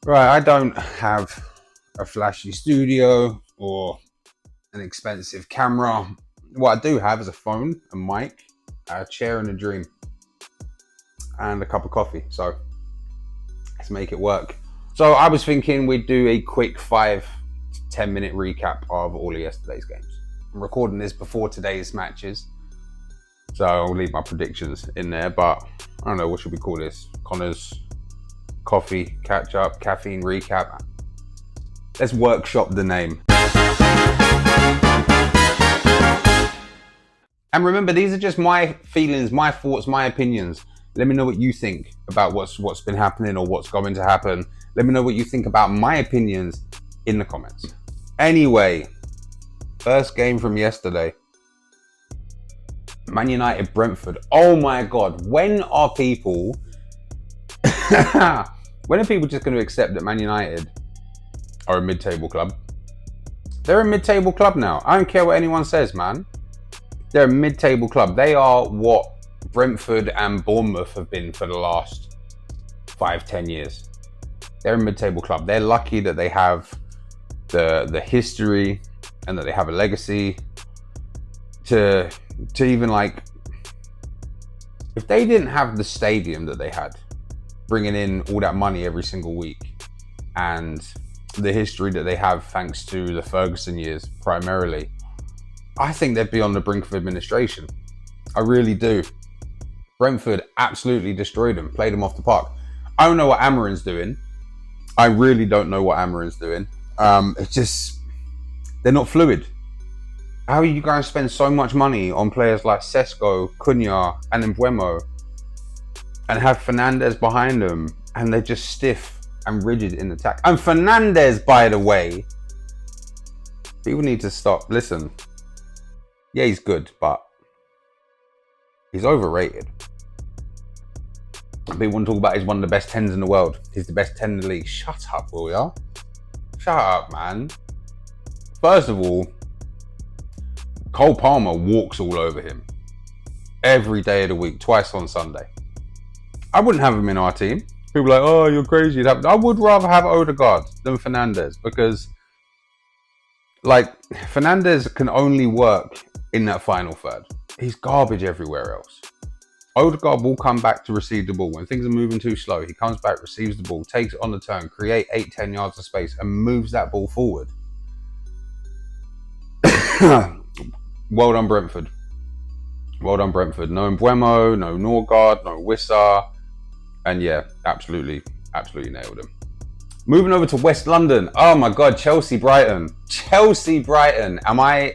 Right, I don't have a flashy studio or an expensive camera. What I do have is a phone, a mic, a chair and a dream, and a cup of coffee. So let's make it work. So I was thinking we'd do a quick 5 to 10 minute recap of all of yesterday's games. I'm recording this before today's matches, so I'll leave my predictions in there, but I don't know, what should we call this? Connor's coffee catch up, caffeine recap. Let's workshop the name. And remember, these are just my feelings, my thoughts, my opinions. Let me know what you think about what's been happening or what's going to happen. Let me know what you think about my opinions in the comments. Anyway, first game from yesterday. Man United, Brentford. Oh my God, when are people just going to accept that Man United are a mid-table club? They're a mid-table club now. I don't care what anyone says, man. They're a mid-table club. They are what Brentford and Bournemouth have been for the last 5-10 years. They're a mid-table club. They're lucky that they have the history and that they have a legacy to even, like, if they didn't have the stadium that they had, bringing in all that money every single week, and the history that they have thanks to the Ferguson years primarily, I think they'd be on the brink of administration. I really do. Brentford absolutely destroyed them, played them off the park. I don't know what Amarin's doing. I really don't know what Amarin's doing. It's just, they're not fluid. How are you going to spend so much money on players like Sesko, Cunha, and Mbeumo, and have Fernandes behind them, and they're just stiff and rigid in attack? And Fernandes, by the way, people need to stop. Listen, yeah, he's good, but he's overrated. People want to talk about he's one of the best 10s in the world. He's the best 10 in the league. Shut up, will ya? Shut up, man. First of all, Cole Palmer walks all over him every day of the week, twice on Sunday. I wouldn't have him in our team. People are like, oh, you're crazy. I would rather have Odegaard than Fernandes, because, like, Fernandes can only work in that final third. He's garbage everywhere else. Odegaard will come back to receive the ball. When things are moving too slow, he comes back, receives the ball, takes it on the turn, create 8-10 yards of space, and moves that ball forward. Well done, Brentford. Well done, Brentford. No Mbeumo, no Norgard, no Wissa. And yeah, absolutely nailed him. Moving over to West London. Oh my God, Chelsea, Brighton. Chelsea, Brighton. Am I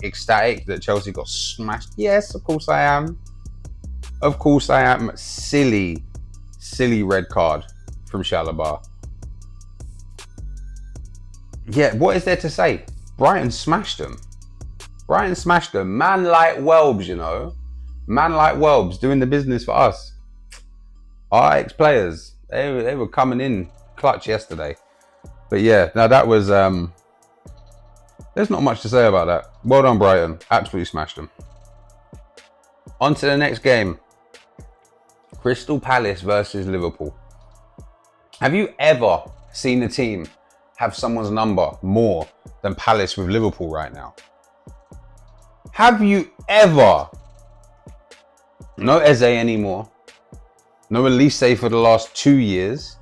ecstatic that Chelsea got smashed? Yes, of course I am. Of course I am. Silly red card from Chalobah. Yeah, what is there to say? Brighton smashed them. Brighton smashed them. Man like Welbs, you know. Man like Welbs doing the business for us. Our ex-players, they were coming in clutch yesterday. But yeah, now that was, there's not much to say about that. Well done, Brighton. Absolutely smashed them. On to the next game. Crystal Palace versus Liverpool. Have you ever seen a team have someone's number more than Palace with Liverpool right now? Have you ever? No Eze anymore. No Elise for the last 2 years.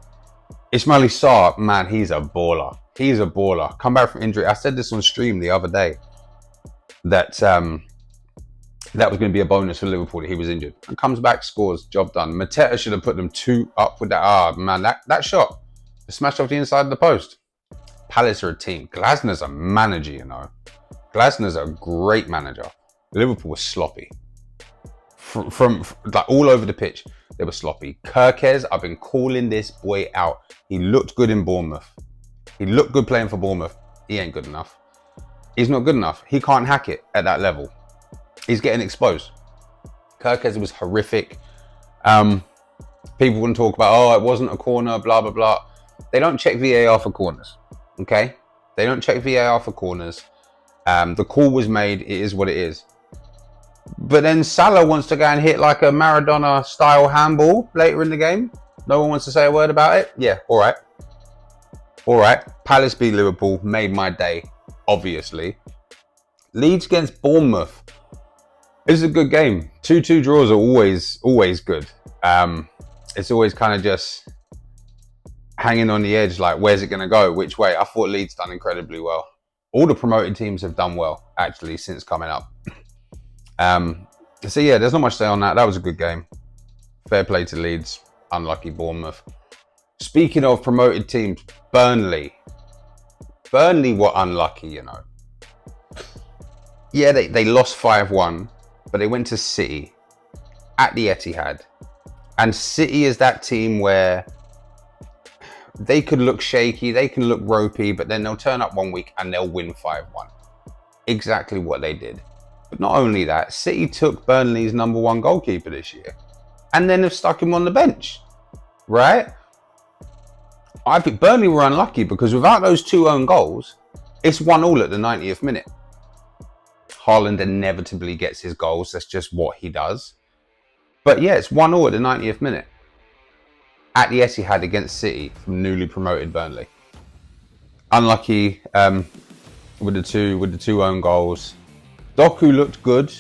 Ismail Sarr, man, he's a baller. He's a baller. Come back from injury. I said this on stream the other day, that that was going to be a bonus for Liverpool that he was injured. And comes back, scores, job done. Mateta should have put them 2 up with that. Ah, man, that shot. The smash off the inside of the post. Palace are a team. Glasner's a manager, you know. Glasner's a great manager. Liverpool was sloppy. From like all over the pitch, they were sloppy. Kirkez, I've been calling this boy out. He looked good in Bournemouth. He looked good playing for Bournemouth. He ain't good enough. He's not good enough. He can't hack it at that level. He's getting exposed. Kirkez was horrific. People wouldn't talk about, oh, it wasn't a corner, blah, blah, blah. They don't check VAR for corners, okay? They don't check VAR for corners. The call was made. It is what it is. But then Salah wants to go and hit like a Maradona-style handball later in the game. No one wants to say a word about it? Yeah, all right. All right, Palace beat Liverpool, made my day, obviously. Leeds against Bournemouth. This is a good game. 2-2 draws are always good. It's always kind of just hanging on the edge, like where's it going to go, which way. I thought Leeds done incredibly well. All the promoted teams have done well, actually, since coming up. So yeah, there's not much to say on that. That was a good game. Fair play to Leeds. Unlucky Bournemouth. Speaking of promoted teams, Burnley. Burnley were unlucky, you know. Yeah, they lost 5-1, but they went to City at the Etihad. And City is that team where they could look shaky, they can look ropey, but then they'll turn up one week and they'll win 5-1. Exactly what they did. But not only that, City took Burnley's #1 goalkeeper this year and then have stuck him on the bench, right? I think Burnley were unlucky because without those 2 own goals, it's 1-1 at the 90th minute. Haaland inevitably gets his goals. That's just what he does. But yeah, it's 1-1 at the 90th minute. At the Etihad against City from newly promoted Burnley. Unlucky with the two own goals. Doku looked good.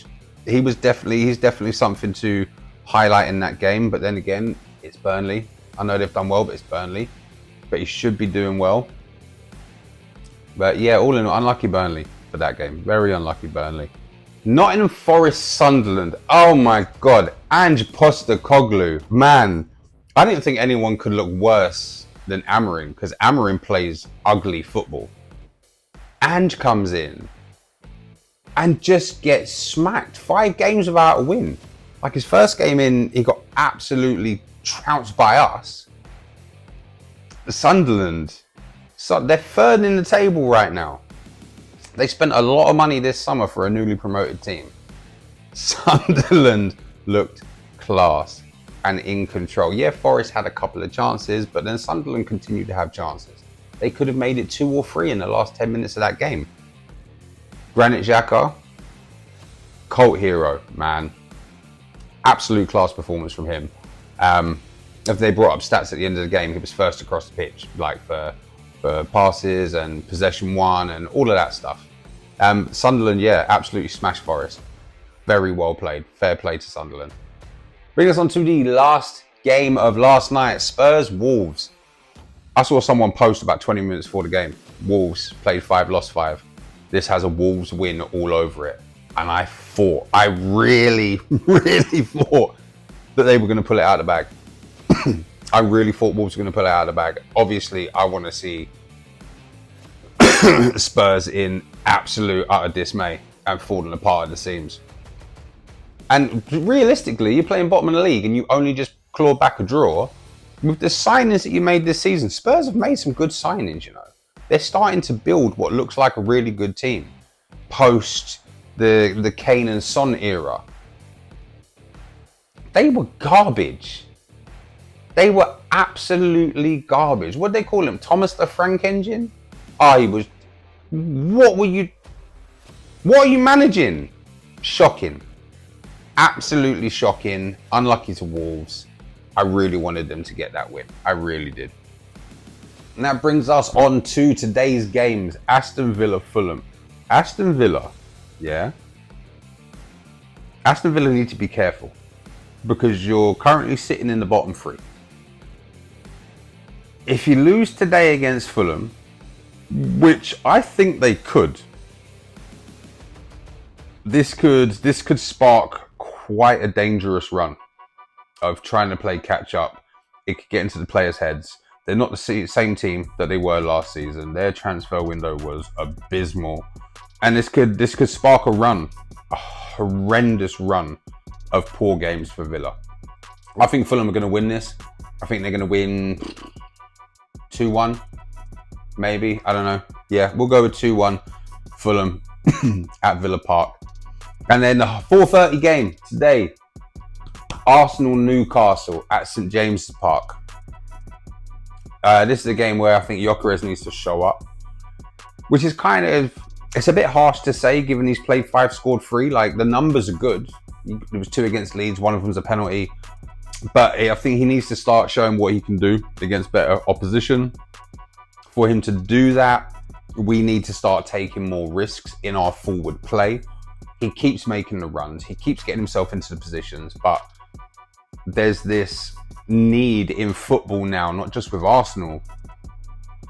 He's definitely something to highlight in that game. But then again, it's Burnley. I know they've done well, but it's Burnley. But he should be doing well. But yeah, all in all, unlucky Burnley for that game. Very unlucky Burnley. Nottingham Forest Sunderland. Oh my God. Ange Postecoglou. Man, I didn't think anyone could look worse than Amorim because Amorim plays ugly football. Ange comes in and just gets smacked. 5 games without a win. Like his first game in, he got absolutely trounced by us. Sunderland, so they're 3rd in the table right now. They spent a lot of money this summer for a newly promoted team. Sunderland looked class and in control. Yeah, Forest had a couple of chances, but then Sunderland continued to have chances. They could have made it 2 or 3 in the last 10 minutes of that game. Granit Xhaka, cult hero, man. Absolute class performance from him. If they brought up stats at the end of the game, he was first across the pitch, like for passes and possession won and all of that stuff. Sunderland, yeah, absolutely smashed Forest. Very well played. Fair play to Sunderland. Bring us on to the last game of last night. Spurs Wolves. I saw someone post about 20 minutes before the game. Wolves played 5, lost 5. This has a Wolves win all over it. And I really, really thought that they were going to pull it out of the bag. I really thought Wolves were going to pull it out of the bag. Obviously, I want to see Spurs in absolute utter dismay and falling apart at the seams. And realistically, you're playing bottom of the league and you only just claw back a draw. With the signings that you made this season, Spurs have made some good signings, you know. They're starting to build what looks like a really good team post the Kane and Son era. They were garbage. They were absolutely garbage. What did they call him? Thomas the Frank Engine? He was... What are you managing? Shocking. Absolutely shocking. Unlucky to Wolves. I really wanted them to get that win. I really did. And that brings us on to today's games. Aston Villa, Fulham. Aston Villa, yeah? Aston Villa need to be careful because you're currently sitting in the bottom 3. If you lose today against Fulham, which I think they could, this could spark quite a dangerous run of trying to play catch up. It could get into the players' heads. They're not the same team that they were last season. Their transfer window was abysmal, and this could spark a run, a horrendous run of poor games for Villa. I think Fulham are going to win this. I think they're going to win 2-1, maybe. I don't know. Yeah, we'll go with 2-1 Fulham at Villa Park. And then the 4:30 game today, Arsenal Newcastle at St James's Park. This is a game where I think Gyökeres needs to show up, which is kind of, it's a bit harsh to say given he's played 5, scored 3. Like, the numbers are good. There was 2 against Leeds, one of them's a penalty. But I think he needs to start showing what he can do against better opposition. For him to do that, we need to start taking more risks in our forward play. He keeps making the runs. He keeps getting himself into the positions, but there's this need in football now, not just with Arsenal,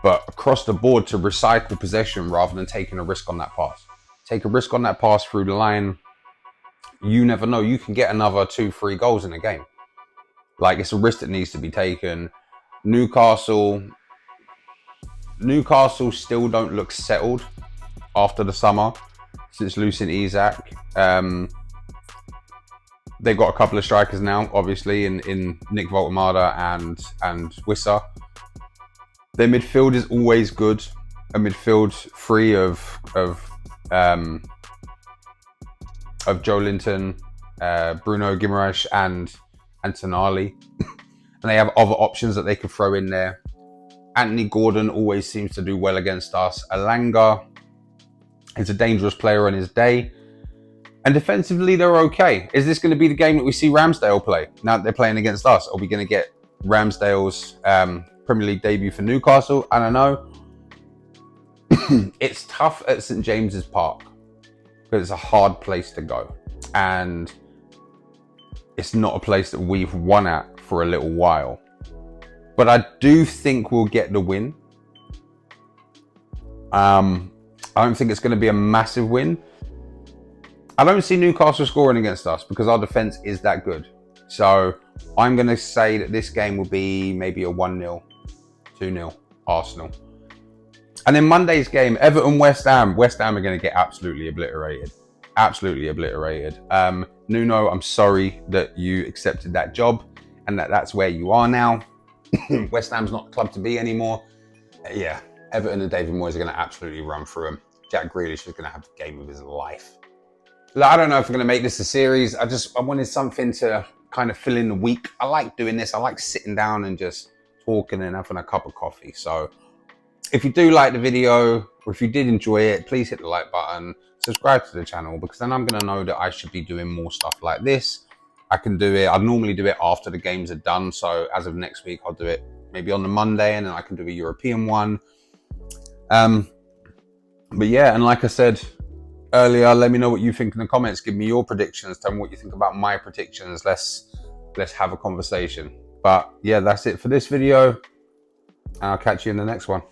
but across the board, to recycle possession rather than taking a risk on that pass. Take a risk on that pass through the line. You never know. You can get another 2-3 goals in a game. Like, it's a risk that needs to be taken. Newcastle still don't look settled after the summer since losing Isak. They've got a couple of strikers now, obviously, in Nick Voltemada and Wissa. Their midfield is always good. A midfield free of Joe Linton, Bruno Guimaraes, and Tonali. And they have other options that they can throw in there. Anthony Gordon always seems to do well against us. Alanga is a dangerous player on his day. And defensively, they're okay. Is this going to be the game that we see Ramsdale play? Now that they're playing against us, are we going to get Ramsdale's Premier League debut for Newcastle? I don't know. It's tough at St James's Park because it's a hard place to go. And it's not a place that we've won at for a little while. But I do think we'll get the win. I don't think it's going to be a massive win. I don't see Newcastle scoring against us because our defence is that good. So I'm going to say that this game will be maybe a 1-0, 2-0 Arsenal. And then Monday's game, Everton-West Ham. West Ham are going to get absolutely obliterated. Absolutely obliterated. Nuno, I'm sorry that you accepted that job and that's where you are now. West Ham's not the club to be anymore. Yeah, Everton and David Moyes are going to absolutely run through him. Jack Grealish is going to have the game of his life. I don't know if I'm going to make this a series. I wanted something to kind of fill in the week. I like doing this. I like sitting down and just talking and having a cup of coffee. So if you do like the video, or if you did enjoy it, please hit the like button, subscribe to the channel, because then I'm going to know that I should be doing more stuff like this. I can do it. I normally do it after the games are done. So as of next week, I'll do it maybe on the Monday, and then I can do a European one. But yeah, and like I said earlier, let me know what you think in the comments. Give me your predictions. Tell me what you think about my predictions. Let's have a conversation. But yeah, that's it for this video, and I'll catch you in the next one.